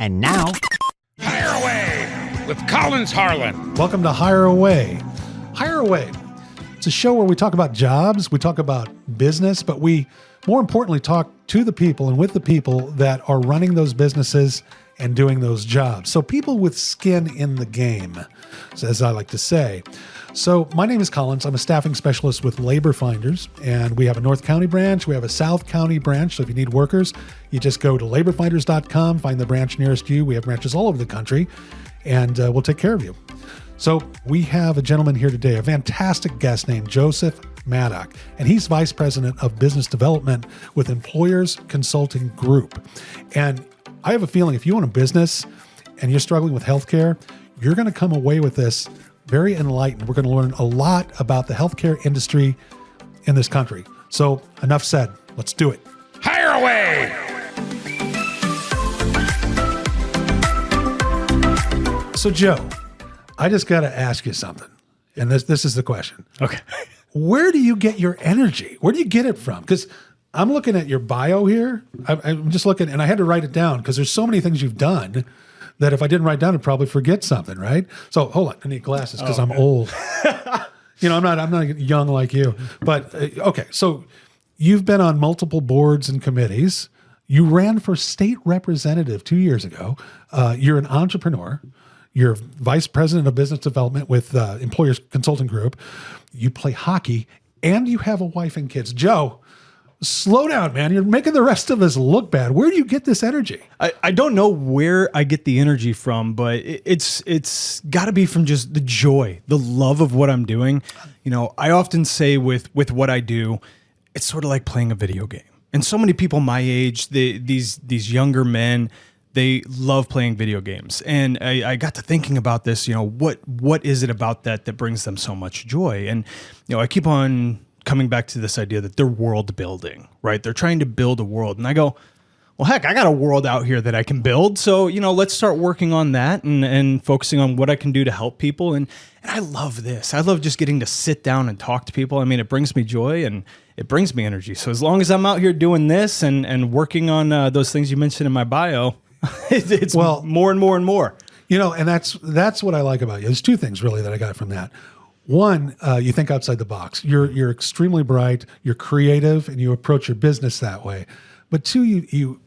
And now, Hire Away with Collins Harlan. Welcome to Hire Away. Hire Away. It's a show where we talk about jobs, we talk about business, but we more importantly talk to the people and with the people that are running those businesses and doing those jobs. So people with skin in the game, as I like to say. So my name is Collins. I'm a staffing specialist with Labor Finders, and we have a North County branch. We have a South County branch. So if you need workers, you just go to laborfinders.com, find the branch nearest you. We have branches all over the country, and we'll take care of you. So we have a gentleman here today, a fantastic guest named Joseph Maddock, and he's Vice President of Business Development with Employers Consulting Group. And I have a feeling if you own a business and you're struggling with healthcare, you're going to come away with this very enlightened. We're going to learn a lot about the healthcare industry in this country. So enough said. Let's do it. Hire Away. So Joe, I just got to ask you something. And this is the question. Okay. Where do you get your energy? Where do you get it from? Because I'm looking at your bio here. I'm just looking, and I had to write it down because there's so many things you've done that if I didn't write down, I'd probably forget something, right? So hold on, I need glasses because I'm old. I'm not young like you. But okay, so you've been on multiple boards and committees. You ran for state representative 2 years ago. You're an entrepreneur. You're vice president of business development with Employers Consulting Group. You play hockey, and you have a wife and kids. Joe, slow down, man. You're making the rest of us look bad. Where do you get this energy? I don't know where I get the energy from, but it's got to be from just the joy, the love of what I'm doing. You know, I often say with what I do, it's sort of like playing a video game. And so many people my age, these younger men, they love playing video games. And I got to thinking about this, what is it about that brings them so much joy? And, I keep on coming back to this idea that they're world building, right? They're trying to build a world. And I go, well, heck, I got a world out here that I can build. So, let's start working on that and focusing on what I can do to help people. And I love this. I love just getting to sit down and talk to people. I mean, it brings me joy and it brings me energy. So as long as I'm out here doing this and working on those things you mentioned in my bio, it's more and more and more. And that's what I like about you. There's two things really that I got from that. One, you think outside the box. You're extremely bright, you're creative, and you approach your business that way. But two, you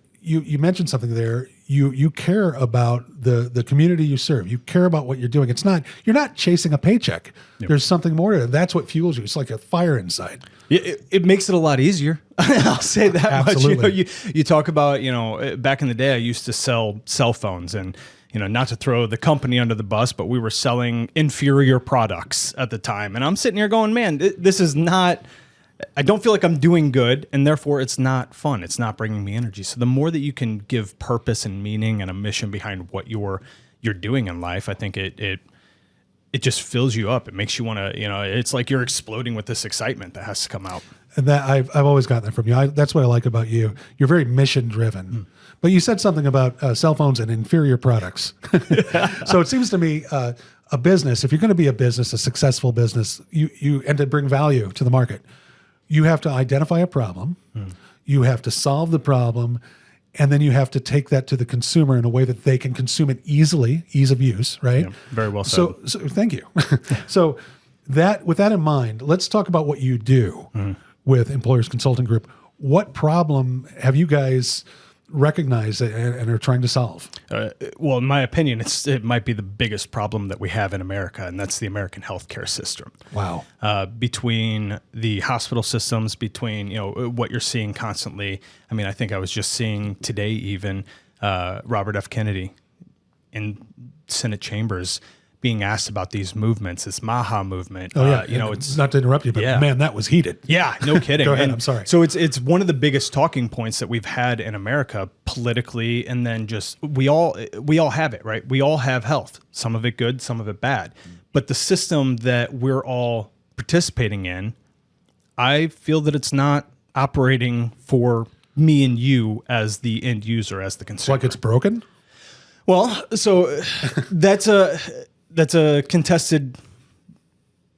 mentioned something there. You care about the community you serve. You care about what you're doing. You're not chasing a paycheck. Yep. There's something more to it. That's what fuels you. It's like a fire inside. It makes it a lot easier. I'll say that Absolutely. much. You talk about, back in the day, I used to sell cell phones and, not to throw the company under the bus, but we were selling inferior products at the time. And I'm sitting here going, man, this is not, I don't feel like I'm doing good, and therefore it's not fun. It's not bringing me energy. So the more that you can give purpose and meaning and a mission behind what you're doing in life, I think it just fills you up. It makes you want to, it's like you're exploding with this excitement that has to come out. And that I've always gotten that from you. That's what I like about you. You're very mission driven. But you said something about cell phones and inferior products. So it seems to me a business, if you're going to be a business, a successful business, you and to bring value to the market, you have to identify a problem, you have to solve the problem, and then you have to take that to the consumer in a way that they can consume it easily, ease of use, right? Yeah, very well said. So thank you. So with that in mind, let's talk about what you do with Employers Consulting Group. What problem have you guys recognized and are trying to solve? Well, in my opinion, it might be the biggest problem that we have in America, and that's the American healthcare system. Wow. Between the hospital systems, between what you're seeing constantly. I mean, I think I was just seeing today even Robert F. Kennedy in Senate chambers being asked about these movements, this MAHA movement. Oh, yeah. It's not to interrupt you, but man, that was heated. Yeah, no kidding. Go ahead, I'm sorry. So it's one of the biggest talking points that we've had in America politically, and then just we all have it, right? We all have health, some of it good, some of it bad. But the system that we're all participating in, I feel that it's not operating for me and you as the end user, as the consumer. Like it's broken? Well, so that's a contested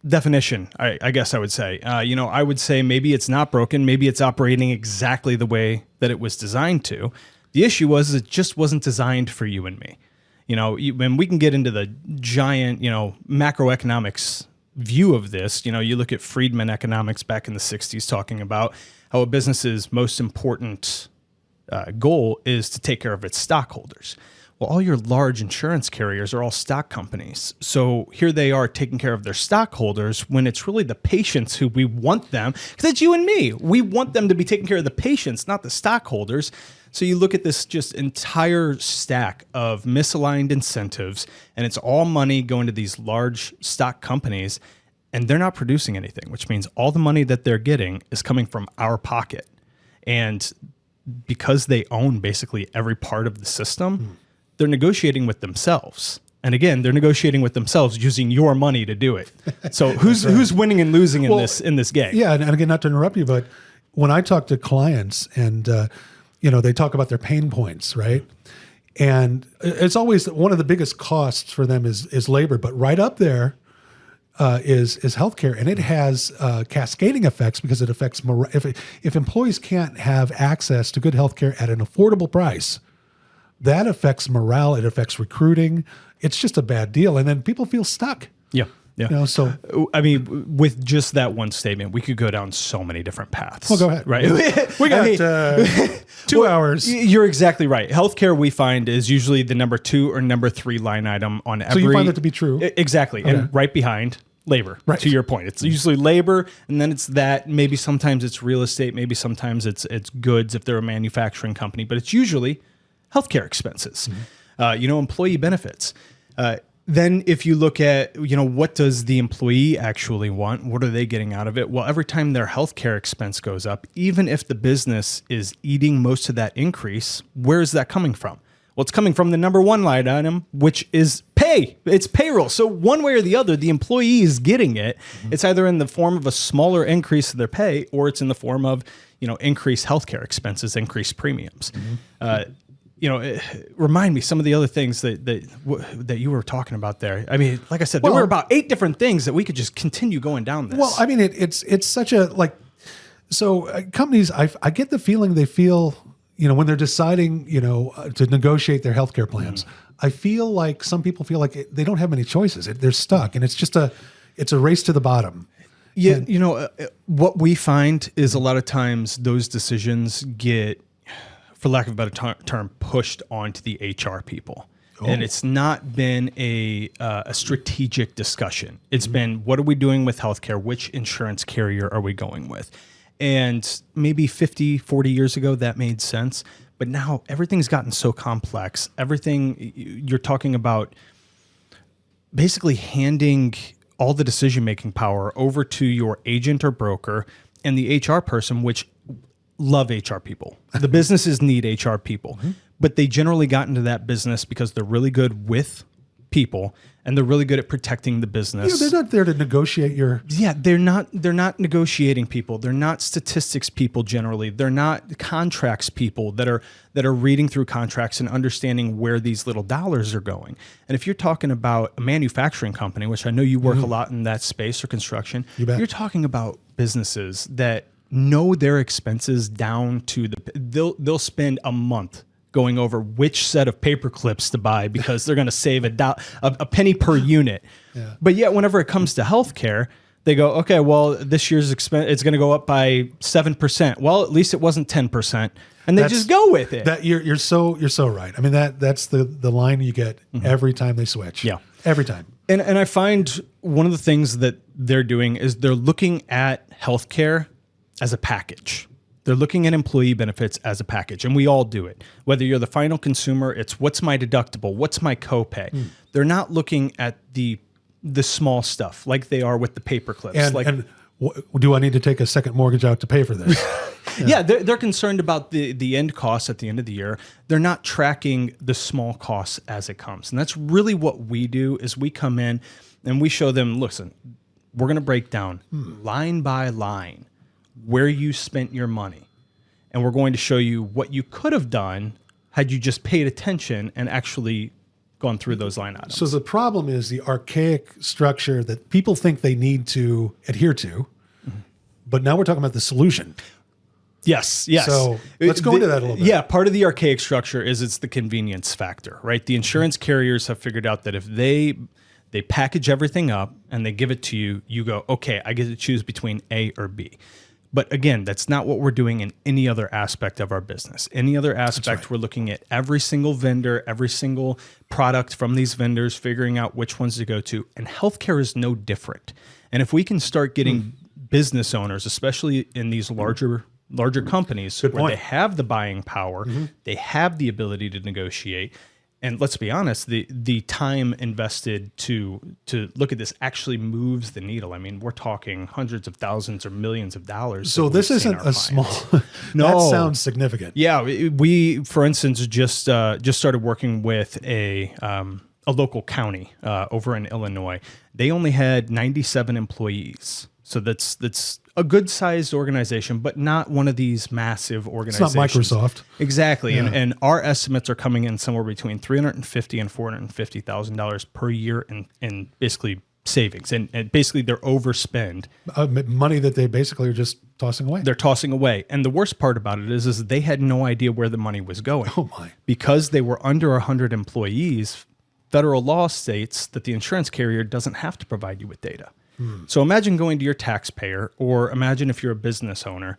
definition, I guess I would say. I would say maybe it's not broken. Maybe it's operating exactly the way that it was designed to. The issue was it just wasn't designed for you and me. When we can get into the giant, macroeconomics view of this, you look at Friedman economics back in the 60s talking about how a business's most important goal is to take care of its stockholders. Well, all your large insurance carriers are all stock companies. So here they are taking care of their stockholders when it's really the patients who we want them, because it's you and me. We want them to be taking care of the patients, not the stockholders. So you look at this just entire stack of misaligned incentives, and it's all money going to these large stock companies, and they're not producing anything, which means all the money that they're getting is coming from our pocket. And because they own basically every part of the system, they're negotiating with themselves. And again, they're negotiating with themselves using your money to do it. So who's winning and losing in this game? Yeah, and again, not to interrupt you, but when I talk to clients and they talk about their pain points, right? And it's always one of the biggest costs for them is labor, but right up there is healthcare, and it has cascading effects because it affects if employees can't have access to good healthcare at an affordable price, that affects morale. It affects recruiting. It's just a bad deal, and then people feel stuck. Yeah. Yeah. So I mean, with just that one statement, we could go down so many different paths. Well, go ahead. Right. We got 2 hours. You're exactly right. Healthcare, we find, is usually the number 2 or number 3 line item on every. So you find that to be true? Exactly. Okay. And right behind labor, right. To your point. It's usually labor, and then it's that. Maybe sometimes it's real estate. Maybe sometimes it's goods if they're a manufacturing company, but it's usually healthcare expenses, employee benefits. Then if you look at, what does the employee actually want? What are they getting out of it? Well, every time their healthcare expense goes up, even if the business is eating most of that increase, where is that coming from? Well, it's coming from the number 1 line item, which is pay. It's payroll. So one way or the other, the employee is getting it. Mm-hmm. It's either in the form of a smaller increase of their pay, or it's in the form of, increased healthcare expenses, increased premiums. Mm-hmm. Remind me some of the other things that you were talking about there. I mean, like I said, there were about 8 different things that we could just continue going down this. Well, I mean, it's such a companies. I get the feeling they feel, when they're deciding, to negotiate their healthcare plans. I feel like some people feel like they don't have many choices. They're stuck, and it's a race to the bottom. Yeah, what we find is a lot of times those decisions get, for lack of a better term, pushed onto the HR people. Oh. And it's not been a strategic discussion. It's been, what are we doing with healthcare? Which insurance carrier are we going with? And maybe 50, 40 years ago, that made sense. But now everything's gotten so complex. Everything, you're talking about basically handing all the decision-making power over to your agent or broker and the HR person, which love HR people. The businesses need HR people, but they generally got into that business because they're really good with people and they're really good at protecting the business. They're not there to negotiate your. Yeah, they're not negotiating people. They're not statistics people generally. They're not contracts people that are reading through contracts and understanding where these little dollars are going. And if you're talking about a manufacturing company, which I know you work a lot in that space or construction, you're talking about businesses that know their expenses down to they'll spend a month going over which set of paper clips to buy because they're going to save a penny per unit. Yeah. But yet whenever it comes to healthcare, they go, okay, well, this year's expense, it's going to go up by 7%. Well, at least it wasn't 10%. And they just go with it. That you're so right. I mean, that's the line you get every time they switch. Yeah. Every time. And I find one of the things that they're doing is they're looking at healthcare as a package. They're looking at employee benefits as a package, and we all do it. Whether you're the final consumer, it's what's my deductible, what's my copay. They're not looking at the small stuff like they are with the paper clips. And do I need to take a second mortgage out to pay for this? Yeah, they're concerned about the end costs at the end of the year. They're not tracking the small costs as it comes. And that's really what we do is we come in and we show them, listen, we're going to break down line by line where you spent your money. And we're going to show you what you could have done had you just paid attention and actually gone through those line items. So the problem is the archaic structure that people think they need to adhere to, but now we're talking about the solution. Yes, yes. So let's go into that a little bit. Yeah, part of the archaic structure is it's the convenience factor, right? The insurance carriers have figured out that if they package everything up and they give it to you, you go, okay, I get to choose between A or B. But again, that's not what we're doing in any other aspect of our business. Any other aspect, we're looking at every single vendor, every single product from these vendors, figuring out which ones to go to. And healthcare is no different. And if we can start getting business owners, especially in these larger companies where they have the buying power, they have the ability to negotiate. And let's be honest, the time invested to look at this actually moves the needle. I mean, we're talking hundreds of thousands or millions of dollars. So this isn't a small. No, that sounds significant. Yeah, we for instance just started working with a local county over in Illinois. They only had 97 employees. So that's a good sized organization, but not one of these massive organizations. It's not Microsoft. Exactly. Yeah. And our estimates are coming in somewhere between $350,000 and $450,000 per year in basically savings. And basically they're overspend. Money that they basically are just tossing away. They're tossing away. And the worst part about it is they had no idea where the money was going. Oh my. Because they were under 100 employees, federal law states that the insurance carrier doesn't have to provide you with data. So imagine going to your taxpayer, or imagine if you're a business owner.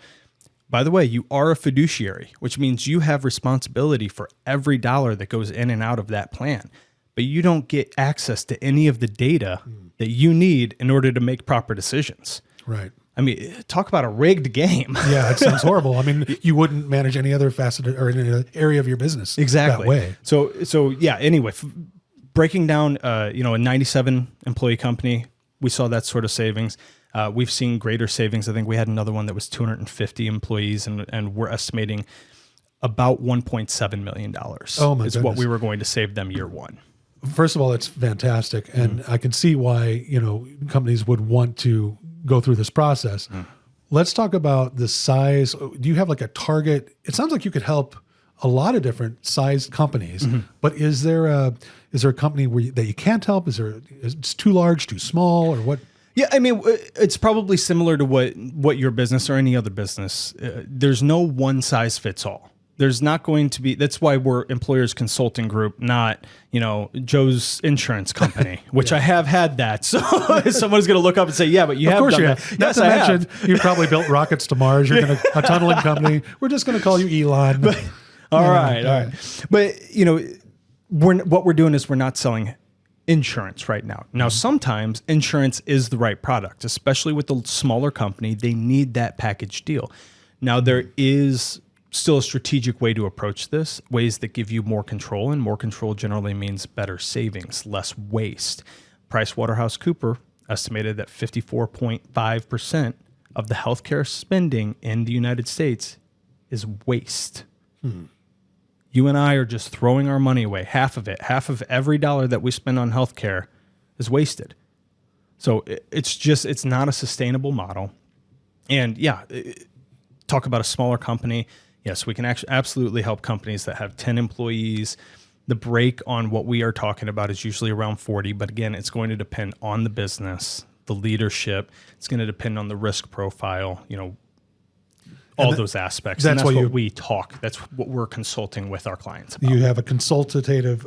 By the way, you are a fiduciary, which means you have responsibility for every dollar that goes in and out of that plan, but you don't get access to any of the data that you need in order to make proper decisions. Right. I mean, talk about a rigged game. Yeah, it sounds horrible. I mean, you wouldn't manage any other facet or any area of your business exactly that way. So yeah. Anyway, breaking down, a 97 employee company. We saw that sort of savings. We've seen greater savings. I think we had another one that was 250 employees, and we're estimating about $1.7 million is what we were going to save them year one. First of all, it's fantastic. And I can see why, companies would want to go through this process. Let's talk about the size. Do you have like a target? It sounds like you could help a lot of different sized companies, but is there a company that you can't help? Is it's too large, too small, or what? Yeah, I mean, it's probably similar to what your business or any other business. There's no one size fits all. There's not going to be. That's why we're Employers Consulting Group, not Joe's insurance company, which I have had that. So someone's going to look up and say, "Yeah, but you have done that." Not to mention, you probably built rockets to Mars. You're going to a tunneling company. We're just going to call you Elon. All right. But what we're doing is we're not selling insurance right now. Now, sometimes insurance is the right product, especially with the smaller company. They need that package deal. Now, there is still a strategic way to approach this, ways that give you more control, and more control generally means better savings, less waste. PricewaterhouseCoopers estimated that 54.5% of the healthcare spending in the United States is waste. You and I are just throwing our money away. Half of it, half of every dollar that we spend on healthcare is wasted. So it's not a sustainable model. And talk about a smaller company. Yes, we can actually absolutely help companies that have 10 employees. The break on what we are talking about is usually around 40, but again, it's going to depend on the business, the leadership. It's going to depend on the risk profile, all those aspects. That's what we talk. That's what we're consulting with our clients about. You have a consultative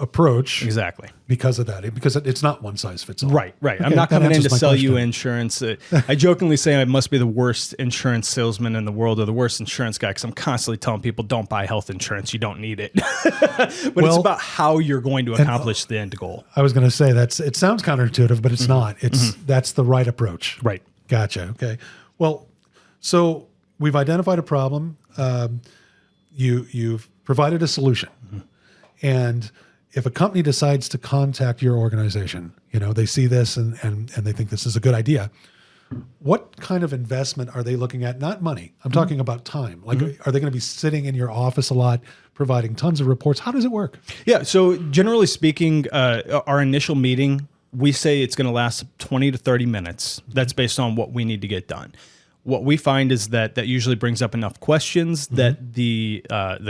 approach. Exactly. Because of that. Because it's not one size fits all. Right. Okay, I'm not coming in to sell you insurance. I jokingly say I must be the worst insurance salesman in the world, or the worst insurance guy, because I'm constantly telling people don't buy health insurance. You don't need it. But it's about how you're going to accomplish the end goal. I was going to say it sounds counterintuitive, but it's not. That's the right approach. Right. Gotcha. Okay. Well, so we've identified a problem. You've provided a solution. And if a company decides to contact your organization, they see this and they think this is a good idea, what kind of investment are they looking at? Not money. I'm talking about time. Like, are they going to be sitting in your office a lot, providing tons of reports? How does it work? Yeah. So generally speaking, our initial meeting, we say it's going to last 20 to 30 minutes. That's based on what we need to get done. What we find is that usually brings up enough questions that the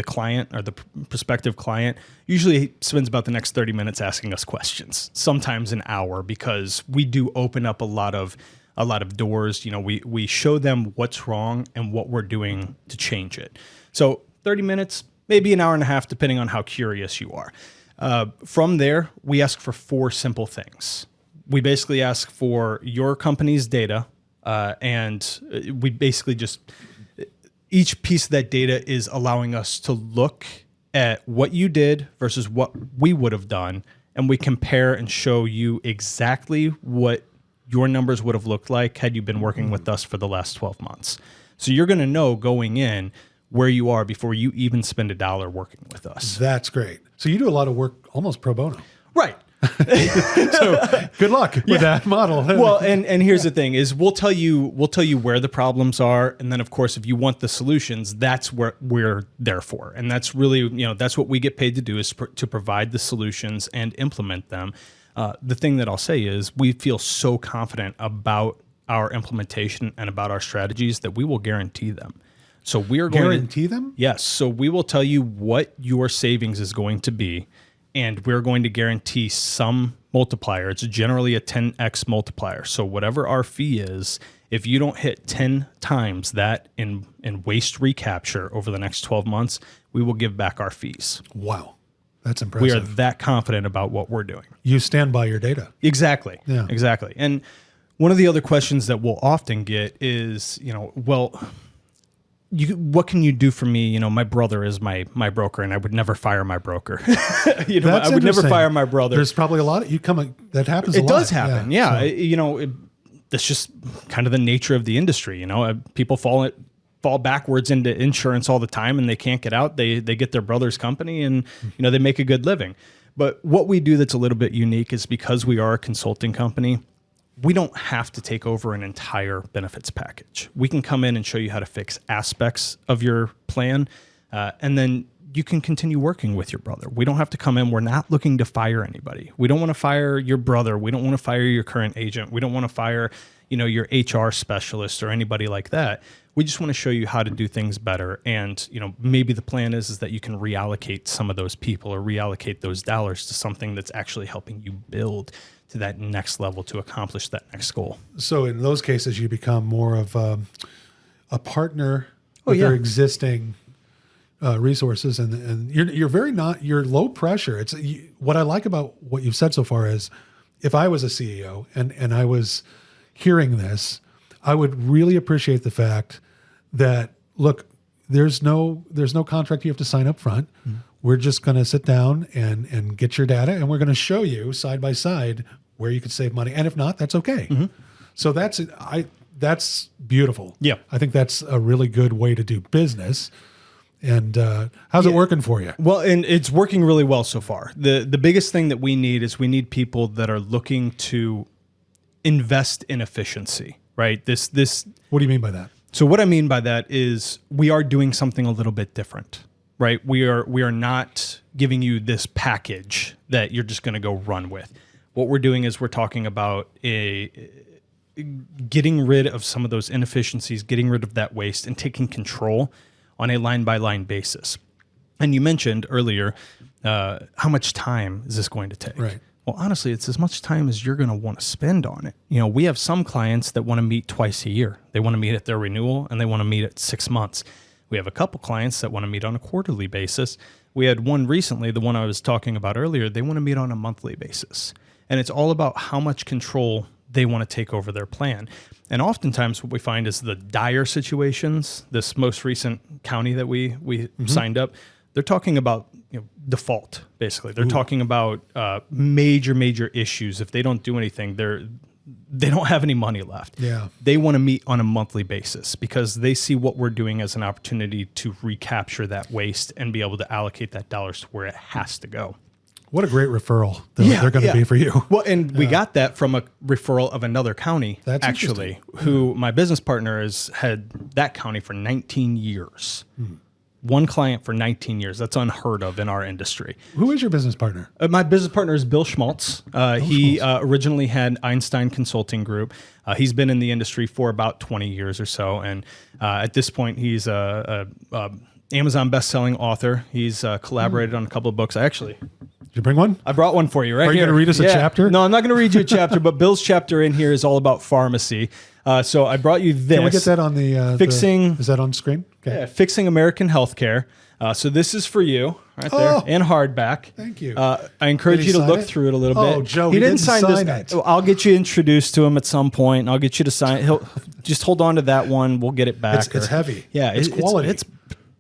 client or the prospective client usually spends about the next 30 minutes asking us questions, sometimes an hour, because we do open up a lot of a lot of doors. You know, we show them what's wrong and what we're doing to change it. So 30 minutes, maybe an hour and a half, depending on how curious you are. From there, we ask for 4 simple things. We basically ask for your company's data, and we basically just, each piece of that data is allowing us to look at what you did versus what we would have done, and we compare and show you exactly what your numbers would have looked like had you been working with us for the last 12 months. So you're going to know going in where you are before you even spend a dollar working with us. That's great. So you do a lot of work almost pro bono. Right. So good luck with that model. Well, and here's the thing is we'll tell you where the problems are. And then of course, if you want the solutions, that's what we're there for. And that's really, you know, that's what we get paid to do is to provide the solutions and implement them. The thing that I'll say is we feel so confident about our implementation and about our strategies that we will guarantee them. So we are going to guarantee them? Yes. So we will tell you what your savings is going to be, and we're going to guarantee some multiplier. It's generally a 10x multiplier. So whatever our fee is, if you don't hit 10 times that in waste recapture over the next 12 months, we will give back our fees. Wow. That's impressive. We are that confident about what we're doing. You stand by your data. Exactly. Yeah. Exactly. And one of the other questions that we'll often get is, you know, well, what can you do for me? You know, my brother is my broker, and I would never fire my broker. You know, That's I would never interesting. fire my brother. There's probably a lot of that happens. It does happen. Yeah. So- You know, that's just kind of the nature of the industry. You know, people fall backwards into insurance all the time, and they can't get out. They get their brother's company, and you know, they make a good living. But what we do that's a little bit unique is because we are a consulting company, we don't have to take over an entire benefits package. We can come in and show you how to fix aspects of your plan, and then you can continue working with your brother. We don't have to come in. We're not looking to fire anybody. We don't want to fire your brother. We don't want to fire your current agent. We don't want to fire, you know, your HR specialist or anybody like that. We just want to show you how to do things better. And, you know, maybe the plan is that you can reallocate some of those people or reallocate those dollars to something that's actually helping you build to that next level to accomplish that next goal. So in those cases, you become more of a partner with yeah. their existing resources, and you're low pressure. What I like about what you've said so far is, if I was a CEO and I was hearing this, I would really appreciate the fact that, look, there's no contract you have to sign up front. Mm-hmm. We're just going to sit down and get your data, and we're going to show you side by side where you could save money. And if not, that's okay. Mm-hmm. So that's beautiful. Yeah. I think that's a really good way to do business. And how's it working for you? Well, and it's working really well so far. The biggest thing that we need is we need people that are looking to invest in efficiency, right? This. What do you mean by that? So what I mean by that is we are doing something a little bit different, right? We are not giving you this package that you're just going to go run with. What we're doing is we're talking about getting rid of some of those inefficiencies, getting rid of that waste, and taking control on a line-by-line basis. And you mentioned earlier, how much time is this going to take? Right. Well, honestly, it's as much time as you're going to want to spend on it. You know, we have some clients that want to meet twice a year. They want to meet at their renewal, and they want to meet at 6 months. We have a couple clients that want to meet on a quarterly basis. We had one recently, the one I was talking about earlier, they want to meet on a monthly basis. And it's all about how much control they want to take over their plan. And oftentimes what we find is the dire situations, this most recent county that we mm-hmm. signed up, they're talking about default, basically. They're talking about major issues. If they don't do anything, they don't have any money left. Yeah. They want to meet on a monthly basis because they see what we're doing as an opportunity to recapture that waste and be able to allocate that dollars to where it has to go. What a great referral they're going to be for you. Well, and we got that from a referral of another county, That's actually, who my business partner has had that county for 19 years. One client for 19 years. That's unheard of in our industry. Who is your business partner? My business partner is Bill Schmaltz. He originally had Einstein Consulting Group. He's been in the industry for about 20 years or so. And at this point, he's a Amazon best-selling author. He's collaborated on a couple of books. I actually Did you bring one? I brought one for you right Are you here. going to read us a chapter? No, I'm not going to read you a chapter, but Bill's chapter in here is all about pharmacy. So I brought you this. Can we get that on the Fixing? Is that on screen? Okay. Yeah, Fixing American Healthcare. So this is for you right there in hardback. Thank you. I encourage you to look through it a little bit. Oh, Joe, he didn't sign this. it. I'll get you introduced to him at some point. And I'll get you to sign. He'll just hold on to that one. We'll get it back. It's heavy. Yeah, it's quality.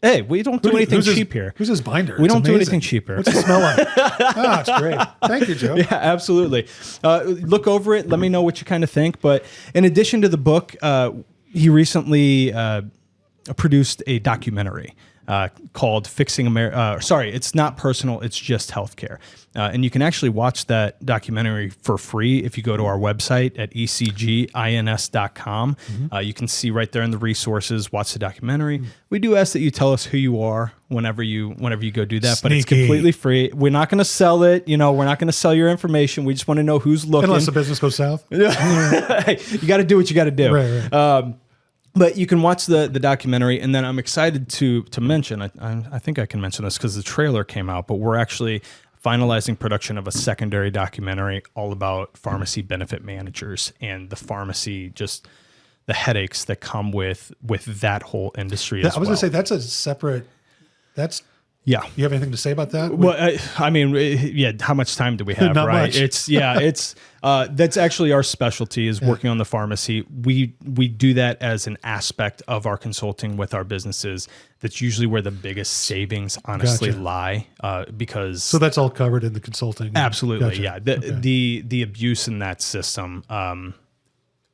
Hey, we don't do anything cheap here. Who's his binder? We don't do anything cheaper. What's it smell like? Oh, it's great. Thank you, Joe. Yeah, absolutely. Look over it. Let me know what you kind of think. But in addition to the book, he recently produced a documentary called Fixing America. Sorry, it's not personal. It's just healthcare. And you can actually watch that documentary for free if you go to our website at ecgins.com. You can see right there in the resources, watch the documentary. We do ask that you tell us who you are whenever you go do that, but it's completely free. We're not going to sell it. We're not going to sell your information. We just want to know who's looking. Unless the business goes south. Hey, you got to do what you got to do. Right. But you can watch the documentary, and then I'm excited to mention, I think I can mention this because the trailer came out, but we're actually finalizing production of a secondary documentary all about pharmacy benefit managers and the pharmacy, just the headaches that come with that whole industry as well. I was going to say, that's a separate, yeah. You have anything to say about that? Well, I mean, yeah. How much time do we have? Not right? much. It's that's actually our specialty is working on the pharmacy. We do that as an aspect of our consulting with our businesses. That's usually where the biggest savings honestly lie, because so that's all covered in the consulting. Absolutely, yeah. The abuse in that system.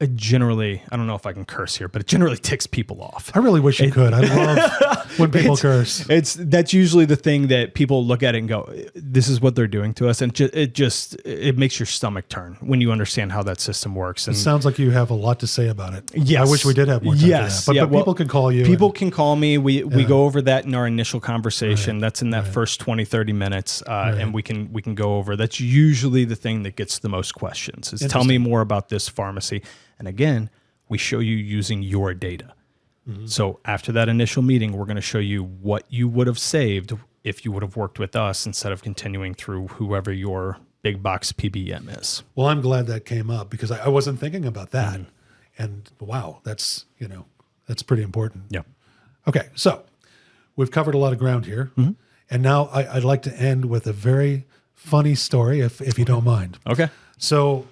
It generally, I don't know if I can curse here, but it generally ticks people off. I really wish you could. I love when people curse. That's usually the thing that people look at it and go, "This is what they're doing to us," and it makes your stomach turn when you understand how that system works. And it sounds like you have a lot to say about it. Yes, I wish we did have more time for that. But people can call you. People can call me. We go over that in our initial conversation. Right. That's in that first 20, 30 minutes, and we can go over. That's usually the thing that gets the most questions. Is tell me more about this pharmacy. And again, we show you using your data. So after that initial meeting, we're going to show you what you would have saved if you would have worked with us instead of continuing through whoever your big box PBM is. Well, I'm glad that came up because I wasn't thinking about that. And wow, that's pretty important. Yeah. Okay, so we've covered a lot of ground here. And now I'd like to end with a very funny story, if you don't mind. Okay. So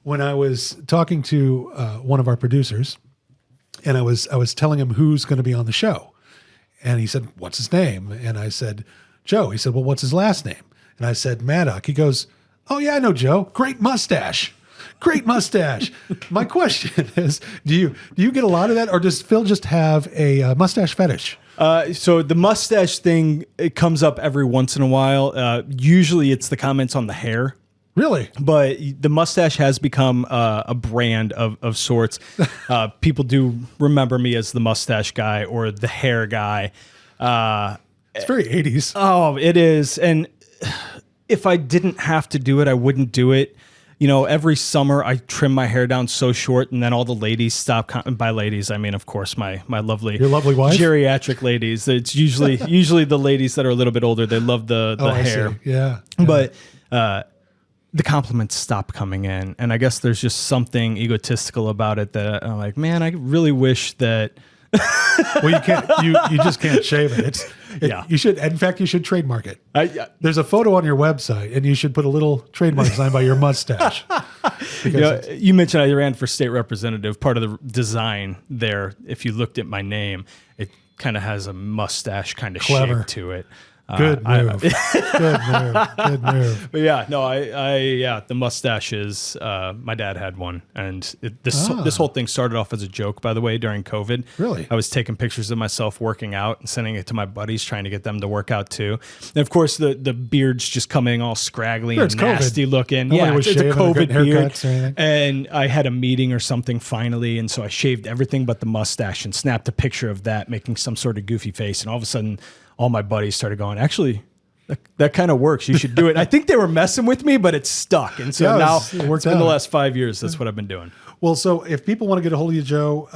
when I was talking to one of our producers, and I was telling him who's going to be on the show, and he said, "What's his name?" And I said, "Joe." He said, "Well, what's his last name?" And I said, "Maddock." He goes, "Oh yeah, I know Joe. Great mustache, great mustache." My question is, do you get a lot of that, or does Phil just have a mustache fetish? So the mustache thing, it comes up every once in a while. Usually, it's the comments on the hair. Really? But the mustache has become a brand of sorts. People do remember me as the mustache guy or the hair guy. It's very 80s. Oh, it is. And if I didn't have to do it, I wouldn't do it. Every summer I trim my hair down so short, and then all the ladies stop. By ladies, I mean, of course, my lovely, your lovely wife, geriatric ladies. It's usually the ladies that are a little bit older. They love the hair. I see. Yeah. But the compliments stop coming in, and I guess there's just something egotistical about it that I'm like, man, I really wish that. Well, you can't. You just can't shave it. Yeah. You should. In fact, you should trademark it. There's a photo on your website, and you should put a little trademark design by your mustache. You mentioned I ran for state representative. Part of the design there, if you looked at my name, it kind of has a mustache kind of shape to it. Good move. Good move. But yeah, no, the mustache is, my dad had one. And this whole thing started off as a joke, by the way, during COVID. Really? I was taking pictures of myself working out and sending it to my buddies, trying to get them to work out too. And of course, the beard's just coming all scraggly and nasty looking. Nobody was it's a COVID beard. And I had a meeting or something finally. And so I shaved everything but the mustache and snapped a picture of that, making some sort of goofy face. And all of a sudden, all my buddies started going, actually, that kind of works. You should do it. I think they were messing with me, but it stuck. And so now it's been the last 5 years. That's what I've been doing. Well, so if people want to get a hold of you, Joe,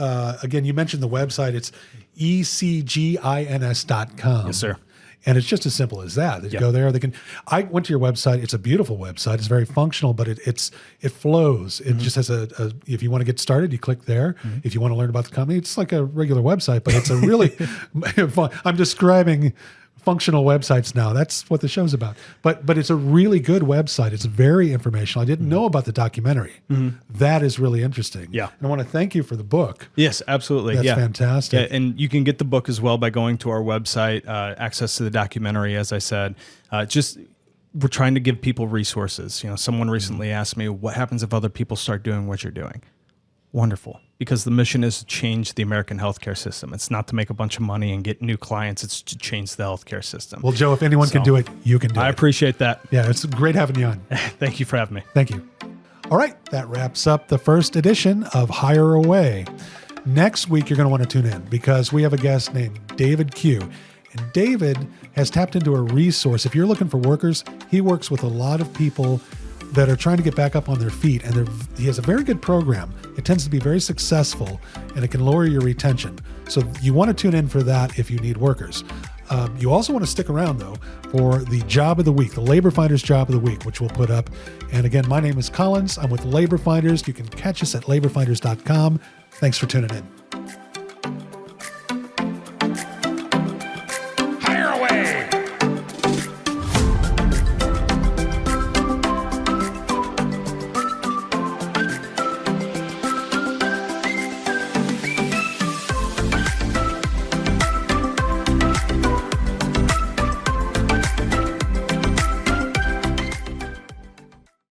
again, you mentioned the website. It's ecgins.com. Yes, sir. And it's just as simple as that. They go there. I went to your website. It's a beautiful website. It's very functional, but it flows. It just has if you want to get started, you click there. If you want to learn about the company, it's like a regular website, but it's a really fun. I'm describing functional websites now. That's what the show's about. But it's a really good website. It's very informational. I didn't know about the documentary. That is really interesting. Yeah. And I want to thank you for the book. Yes, absolutely. That's fantastic. Yeah, and you can get the book as well by going to our website, access to the documentary, as I said. We're trying to give people resources. Someone recently asked me, what happens if other people start doing what you're doing? Wonderful. Because the mission is to change the American healthcare system. It's not to make a bunch of money and get new clients. It's to change the healthcare system. Well, Joe, if anyone can do it, you can do it. I appreciate that. Yeah, it's great having you on. Thank you for having me. Thank you. All right, that wraps up the first edition of Hire Away. Next week, you're going to want to tune in because we have a guest named David Q. And David has tapped into a resource. If you're looking for workers, he works with a lot of people that are trying to get back up on their feet. And he has a very good program. It tends to be very successful and it can lower your retention. So you want to tune in for that if you need workers. You also want to stick around, though, for the job of the week, the Labor Finders job of the week, which we'll put up. And again, my name is Collins. I'm with Labor Finders. You can catch us at laborfinders.com. Thanks for tuning in.